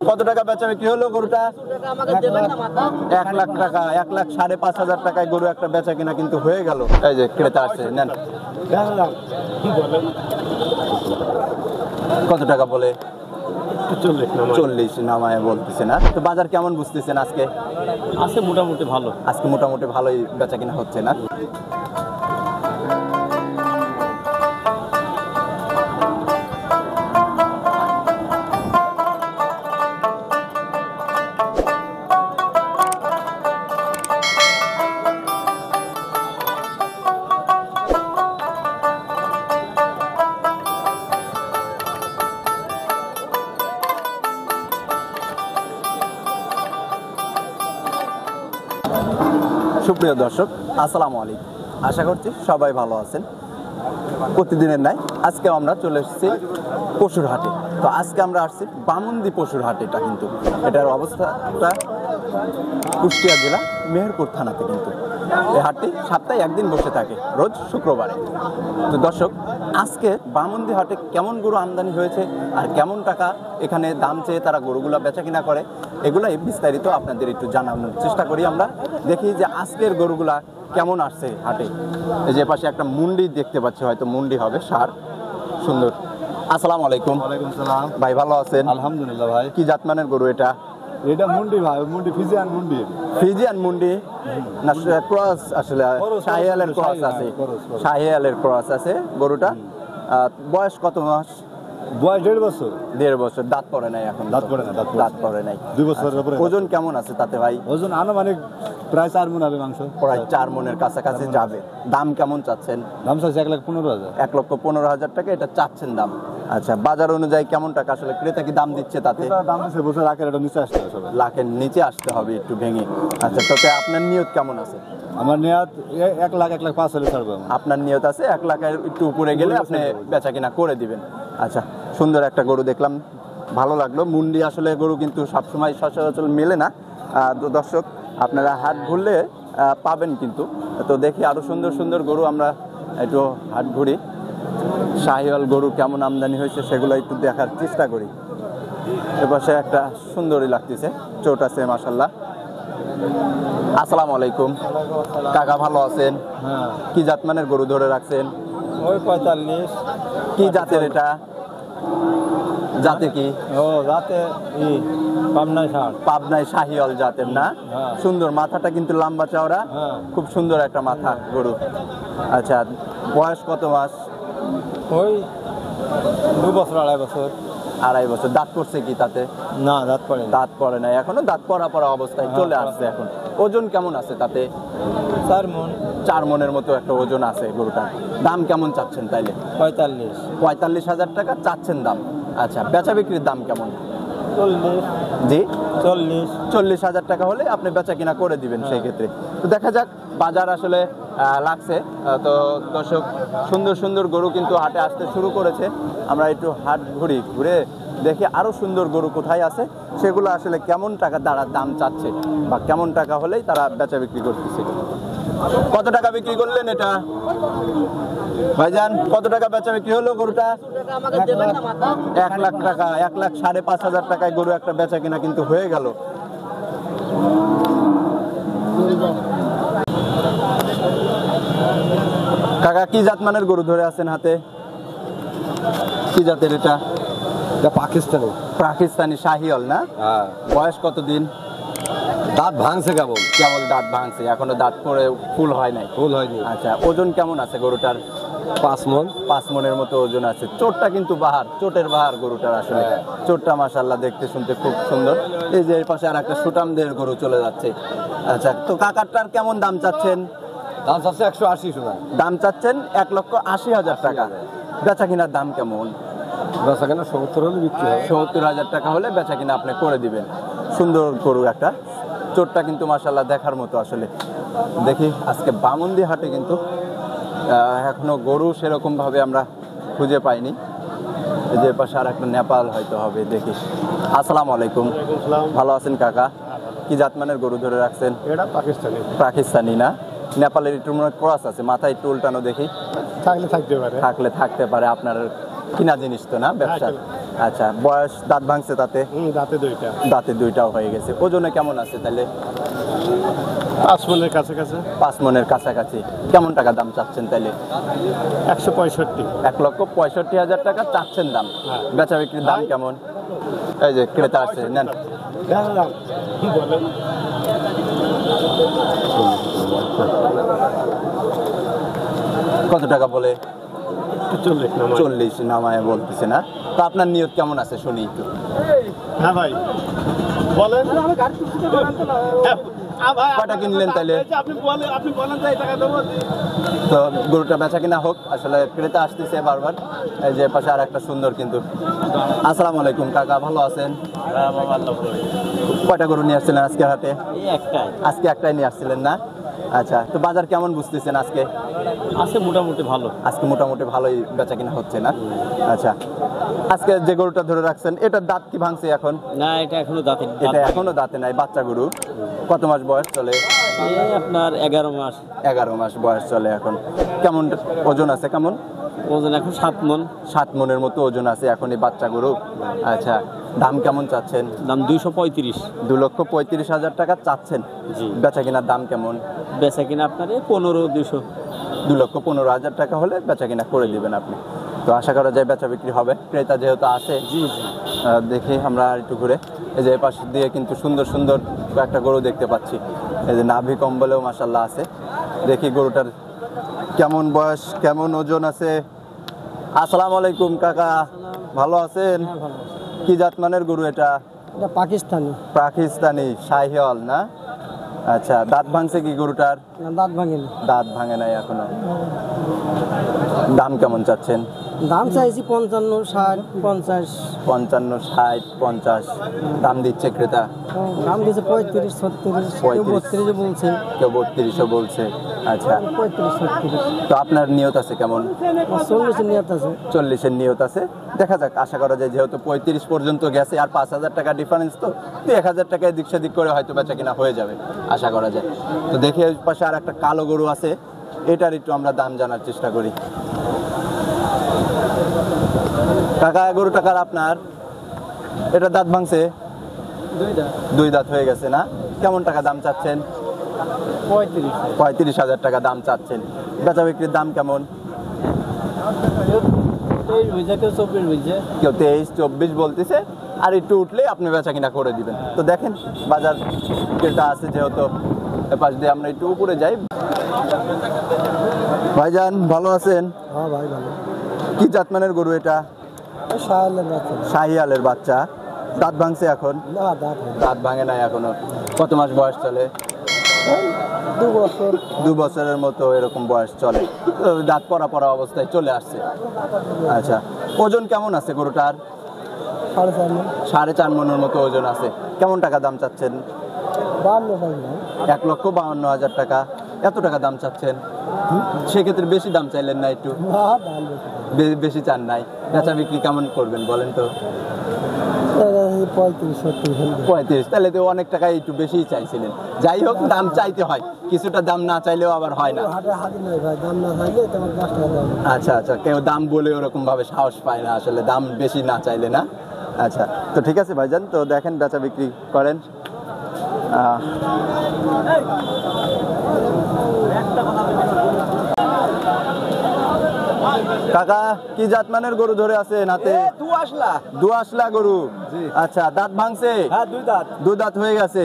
কত টাকা বেচা বিক্রি হলো গরুটা? 1 লাখ টাকা, 1,05,500 টাকায় গরু একটা বেচা কিনা কিন্তু হয়ে গেল। এই যে ক্রেতা আসছে, নেন। কত টাকা বলে? 40 নামায় বলতেছে না তো। বাজার কেমন বুঝতেছেন আজকে? আজকে মোটামুটি ভালো। আজকে মোটামুটি ভালোই বেচা কিনা হচ্ছে না? সুপ্রিয় দর্শক, আসসালামু আলাইকুম। আশা করছি সবাই ভালো আছেন। প্রতিদিনের ন্যায় আজকে আমরা চলে এসেছি পশুর হাটে। তো আজকে আমরা আসছি বামুন্দি পশুর হাট। এটা কিন্তু এটার অবস্থাটা কুষ্টিয়া জেলা মেহেরপুর থানাতে। কিন্তু এই হাটটি সপ্তাহে একদিন বসে থাকে, রোজ শুক্রবারে। তো দর্শক, আজকে বামুন্দি হাটে কেমন গরু আমদানি হয়েছে আর কেমন টাকা এখানে দাম চেয়ে তারা গরুগুলা বেচা কিনা করে, এগুলাই বিস্তারিত আপনাদের একটু জানানোর চেষ্টা করি। আমরা দেখি যে আজকের গরুগুলা কেমন আসছে হাটে। এই যে পাশে একটা মুন্ডি দেখতে পাচ্ছি, হয়তো মুন্ডি হবে, সার সুন্দর। আসসালামু আলাইকুম। ওয়ালাইকুম সালাম ভাই ভালো আছেন? আলহামদুলিল্লাহ ভাই। কি জাতমানের গরু এটা? এটা মুন্ডি ভাই, মুন্ডি ফিজিয়ান মুন্ডি। ফ্রিজিয়ান মুন্ডি না ক্রস? আসলে শাহিয়ালের ক্রস আছে, শাহিয়ালের ক্রস আছে গরুটা। বয়স কত মাস? বয়স 1.5 বছর। 1.5 বছর। দাঁত পড়ে নাই এখন? দাঁত পড়ে না, দাঁত পড়ে নাই। 2 বছরের উপরে। ওজন কেমন আছে তাতে ভাই? ওজন আনুমানিক প্রায় 4 মণ হবে মাংস। প্রায় 4 মণের কাছাকাছি যাবে। দাম কেমন চাচ্ছেন? দাম চাইছে 1,15,000। 1,15,000 টাকা এটা চাচ্ছেন দাম। আচ্ছা, বাজার অনুযায়ী কেমন টাকা আসলে ক্রেতা কি দাম দিচ্ছে তাতে? দাম দিচ্ছে বছর লাখের এটা নিচে আসতে হবে। লাখের নিচে আসতে হবে একটু ভেঙে। আচ্ছা, তাতে আপনার নিয়ত কেমন আছে? আমার নিয়ত 1 লাখ 1,05,000 হলে ছাড়বো। আপনার নিয়ত আছে 1 লাখের একটু উপরে গেলে আপনি বেচা কিনা করে দিবেন। আচ্ছা, সুন্দর একটা গরু দেখলাম, ভালো লাগলো। মুন্ডি আসলে গরু কিন্তু সবসময় সচরাচর মেলে না। তো দর্শক, আপনারা হাট ঘুরলে পাবেন কিন্তু। তো দেখি আরো সুন্দর সুন্দর গরু, আমরা একটু হাট ঘুরি। শাহিওয়াল গরু কেমন আমদানি হয়েছে সেগুলো একটু দেখার চেষ্টা করি। এপাশে একটা সুন্দরই লাগতেছে, চোট আছে মাশাআল্লাহ। আসসালামু আলাইকুম কাকা, ভালো আছেন? হ্যাঁ। কি জাতমানের গরু ধরে রাখছেন? ওই 45। কি জাতের এটা? জাতে কি? ও রাতে পাবনায় ষাট। পাবনায় শাহিওয়াল জাতের না? হ্যাঁ। সুন্দর, মাথাটা কিন্তু লম্বা চওড়া। হ্যাঁ। খুব সুন্দর একটা মাথা গরু। আচ্ছা, বয়স কত মাস? ওই 2 বছর 2.5 বছর। 2.5 বছর। দাঁত পড়ছে কি তাতে? না, দাঁত পড়ে না। দাঁত পড়ে নাই এখনো, দাঁত পড়া পড়া অবস্থায় চলে আসছে এখন। ওজন কেমন আছে তাতে? 4 মণ। 4 মণের মতো একটা ওজন আছে গরুটা। দাম কেমন চাচ্ছেন তাইলে? 45। 45,000 টাকা চাচ্ছেন দাম। আচ্ছা, বেচা বিক্রির দাম কেমন? 40। জি, 40। 40,000 টাকা হলে আপনি বেচা কিনা করে দিবেন সেই ক্ষেত্রে। তো দেখা যাক, বাজার আসলে লাগছে। তো দর্শক, সুন্দর সুন্দর গরু কিন্তু হাটে আসতে শুরু করেছে। আমরা একটু হাট ঘুরে দেখি আরো সুন্দর গরু কোথায় আছে, সেগুলো আসলে কেমন টাকা তারা দাম চাচ্ছে বা কেমন টাকা হলেই তারা বেচা বিক্রি করতেছে। কত টাকা বিক্রি করলেন এটা ভাইজান? কত টাকা বেচা বিক্রি হলো গরুটা? 1 লাখ টাকা, 1,05,000 টাকায় গরু একটা বেচা কিনা কিন্তু হয়ে গেল। কাকা, কি জাতমানের গরু ধরে আছেন হাতে? কি জাতের এটা? পাকিস্তানি। পাকিস্তানি শাহিওয়াল না? হ্যাঁ। বয়স কত দিন? দাঁত ভাঙছে কেবল। কেবল দাঁত ভাঙছে, এখনো দাঁত পরে ফুল হয় নাই। ফুল হয়নি। আচ্ছা, ওজন কেমন আছে গরুটার? 5 মণ। 5 মণের মতো ওজন আছে। চোটটা কিন্তু বাহার, চোটের বাহার গরুটার আসলে। চোটটা মাশাআল্লাহ দেখতে শুনতে খুব সুন্দর। এই যে এর পাশে আর একটা সুটামদের গরু চলে যাচ্ছে। আচ্ছা, তো কাকারটার কেমন দাম চাচ্ছেন? দাম চাচ্ছে 180 সোনা। দাম চাচ্ছেন 1,80,000 টাকা। বেচা কিনার দাম কেমন? বেচা কেনা 70 হলে বিক্রি হয়। 70,000 টাকা হলে বেচা কিনা আপনি করে দিবেন। সুন্দর গরু একটা, চোটটা কিন্তু মাশাআল্লাহ দেখার মতো আসলে। দেখি আজকে বামুন্দি হাটে কিন্তু এখনো গরু সেরকম ভাবে আমরা খুঁজে পাইনি। এই যে পাশে আর একটা নেপাল হয়তো হবে, দেখি। আসসালামু আলাইকুম। ভালো আছেন কাকা? কি জাতমানের গরু ধরে রাখছেন? এটা পাকিস্তানি। পাকিস্তানি না? নেপালের একটু মনে ক্রস আছে, মাথায় একটু উল্টানো দেখি। থাকলে থাকতে পারে। থাকলে থাকতে পারে, আপনার কিনা জিনিস তো না, ব্যবসা। আচ্ছা, বয়স দাঁত ভাঙছে তাতে? দাঁতে দুইটা। দাঁতে দুইটাও হয়ে গেছে। ওজনে কেমন আছে তাহলে? 5 মনের কাছাকাছি। 5 মনের কাছাকাছি। কেমন টাকা দাম চাচ্ছেন তাহলে? 165। 1,65,000 টাকা চাচ্ছেন দাম। বেচা বিক্রির দাম কেমন? এই যে ক্রেতা আসছে, নেন। বলেন। কত টাকা বলে? 40 40 নামায় বলতেছে না? তো আপনার নিয়ত কেমন আছে শুনি একটু। হ্যাঁ ভাই বলেন। কয়টা কিনলেন তাইলে? আপনি বলেন যে এই টাকা দেবো। তো গরুটা বেচা কিনা হোক, আসলে ক্রেতা আসতেছে বারবার। এই যে পাশে আর একটা সুন্দর কিন্তু। আসসালামু আলাইকুম কাকা, ভালো আছেন? কয়টা গরু নিয়ে আসছিলেন আজকে হাটে? আজকে একটাই নিয়ে আসছিলেন না? আচ্ছা, তো বাজার কেমন বুঝতেছেন আজকে? আছে মোটামুটি ভালো। আজকে মোটামুটি ভালোই বেচা কিনা হচ্ছে না? আচ্ছা, আজকে যে গরুটা ধরে রাখছেন এটার দাঁত কি ভাঙছে এখন? না, এটা এখনো দাঁতে। এটা এখনো দাঁতে নাই, বাচ্চা গরু। কত মাস বয়স চলে? এই আপনার 11 মাস। 11 মাস বয়স চলে এখন। কেমন ওজন আছে কেমন? ওজন এখন 7 মন। 7 মনের মতো ওজন আছে এখন এই বাচ্চা গরু। আচ্ছা, দাম কেমন চাচ্ছেন? দাম 235। 2,35,000 টাকা চাচ্ছেন। জি। বেচা কিনার দাম কেমন? বেচা কিনা আপনার 15-200। 2,15,000 টাকা হলে বেচা কিনা করে দিবেন আপনি। তো আশা করা যায় বেচা বিক্রি হবে, ক্রেতা যেহেতু আছে। জি জি। দেখি আমরা আর একটু ঘুরে। এই যে পাশ দিয়ে কিন্তু সুন্দর সুন্দর একটা গরু দেখতে পাচ্ছি। এই যে নাভি কম্বলেও মাশাআল্লাহ আছে। দেখি গরুটার কেমন বয়স, কেমন ওজন আছে। আসসালামু আলাইকুম কাকা, ভালো আছেন? কি জাতমানের গরু এটা? এটা পাকিস্তানি। পাকিস্তানি শাহিওয়াল না? আচ্ছা, দাঁত ভাঙছে কি গরুটার? দাঁত ভাঙেনি। দাঁত ভাঙে নাই এখনো। দাম কেমন চাচ্ছেন? দাম চাইছি 55, 60, 50। 55, 60, 50 দাম দিচ্ছে ক্রেতা। দাম দিয়েছে 35, 36, কেউ 32 বলছে। কেউ 32ও বলছে। আচ্ছা, 35, 36। তো আপনার নিয়ত আছে কেমন? 40 নিয়ত আছে। 40-এর নিয়ত আছে। দেখা যাক, আশা করা যায় যেহেতু 35 পর্যন্ত গেছে আর 5,000 টাকা ডিফারেন্স, তো 1,000 টাকায় দিক সেদিক করে হয়তো বেচা কিনা হয়ে যাবে আশা করা যায়। তো দেখি ওই পাশে আর একটা কালো গরু আছে, এটার একটু আমরা দাম জানার চেষ্টা করি। কাকা, গরু টাকার আপনার এটা দাঁত ভাঙছে? 2 দাঁত হয়ে গেছে না? কেমন টাকা দাম চাচ্ছেন? 35,000 টাকা দাম চাচ্ছেন। বেচা বিক্রির দাম কেমন? কেউ 23-24 বলতেছে, আর একটু উঠলে আপনি বেচা কিনা করে দিবেন। তো দেখেন বাজার ক্রেতা আছে যেহেতু, এপাশ দিয়ে আমরা একটু উপরে যাই। ভাইজান ভালো আছেন? হ্যাঁ ভাই ভালো। কি জাতমানের গরু এটা? শাহিওয়ালের বাচ্চা। শাহিওয়ালের বাচ্চা। দাঁত ভাঙছে এখন? না, দাঁত হয়নি। দাঁত ভাঙে নাই এখনো। কত মাস বয়স চলে? 2 বছর। 2 বছরের মতো এরকম বয়স চলে। তো দাঁত পড়া পড়া অবস্থায় চলে আসছে। আচ্ছা, ওজন কেমন আছে গরুটার? 4.5 মণ। 4.5 মনের মতো ওজন আছে। কেমন টাকা দাম চাচ্ছেন? 52 টাকা। 1,52,000 টাকা। এত টাকা দাম চাচ্ছেন? সেক্ষেত্রে বেশি দাম চাইলেন না একটু? না, দাম বেশি চান নাই। বেচা বিক্রি কেমন করবেন বলেন তো? 35, 70। 35, তাহলে তো অনেক টাকায় একটু বেশিই চাইছিলেন। যাই হোক, দাম চাইতে হয়, কিছুটা দাম না চাইলেও আবার হয় না। হাটে হাতে নাই ভাই, দাম না চাইলে তোমার 10 টাকা দাম। আচ্ছা আচ্ছা, কেউ দাম বলে ওরকম ভাবে সাহস পায় না আসলে, দাম বেশি না চাইলে না। আচ্ছা, তো ঠিক আছে ভাইজান, তো দেখেন বেচা বিক্রি করেন। কাকা, কি জাতমানের গরু ধরে আছেন হাতে? দুআঁশলা গরু। আচ্ছা, দাঁত ভাঙছে? হ্যাঁ, 2 দাঁত। 2 দাঁত হয়ে গেছে।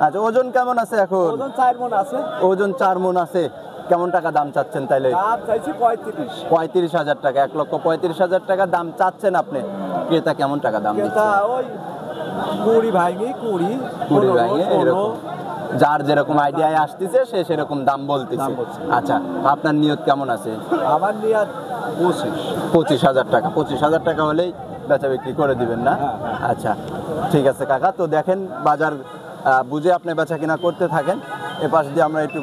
আচ্ছা, ওজন কেমন আছে এখন? ওজন 4 মণ আছে। ওজন 4 মণ আছে। কেমন টাকা দাম চাচ্ছেন তাইলে? দাম চাইছি 35। 35,000 টাকা। 1,35,000 টাকা দাম চাচ্ছেন আপনি। ক্রেতা কেমন টাকা দাম দিচ্ছে? ওই 20 ভাঙি, 20 ভাঙে এরকম। যার যেরকম আইডিয়ায় আসতেছে সে সেরকম দাম বলতেছে। আচ্ছা, আপনার নিয়ত কেমন আছে? আমার নিয়ে 25,000 টাকা। 25,000 টাকা হলেই বেচা বিক্রি করে দিবেন না? আচ্ছা, ঠিক আছে কাকা, তো দেখেন বাজার বুঝে আপনি বেচা কিনা করতে থাকেন। এপাশ দিয়ে আমরা একটু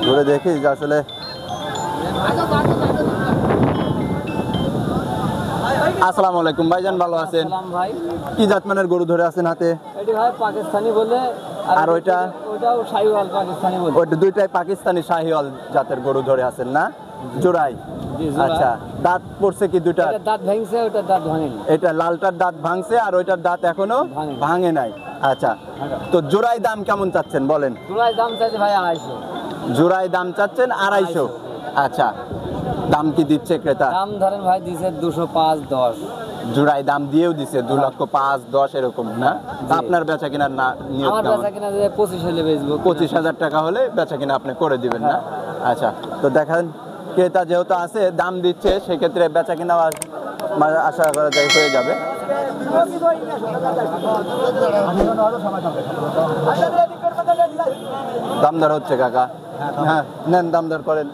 ঘুরে দেখি যে আসলে আসসালামু আলাইকুম ভাইজান, ভালো আছেন? ভাই। কি জাতমানের গরু ধরে আছেন হাতে? এটি ভাই পাকিস্তানি বলে, আর ওইটা? ওটাও শাহিওয়াল পাকিস্তানি বলে। ওইটা দুইটাই পাকিস্তানি শাহিওয়াল জাতের গরু ধরে আছেন না? জোড়াই জি, জোড়া। আচ্ছা, দাঁত পড়ছে কি দুইটা? এটা দাঁত ভাঙছে, ওটা দাঁত ভাঙেনি। এটা লালটার দাঁত ভাঙছে আর ওইটার দাঁত এখনো ভাঙেনি। ভাঙে নাই। আচ্ছা, তো জোড়ায় দাম কেমন চাচ্ছেন বলেন? জোড়ায় দাম চাইছে ভাই 250। জোড়ায় দাম চাচ্ছেন 250। আচ্ছা, দাম কি দিচ্ছে ক্রেতা? দাম ধরেন ভাই দিছে 205, 10। জোড়ায় দাম দিয়েও দিছে 2,05,10 এরকম না? তা আপনার বেচা কিনার না নিয়ত আমার কেমন? বেচা কিনা যে 25 হলে বেচবো। 25,000 টাকা হলে বেচা কিনা আপনি করে দিবেন না? আচ্ছা, তো দেখেন ক্রেতা যেহেতু আছে দাম দিচ্ছে, সেক্ষেত্রে বেচা কিনা আশা করা যায় হয়ে যাবে। দাম দর হচ্ছে কাকা? হ্যাঁ, নেন দাম দর করেন।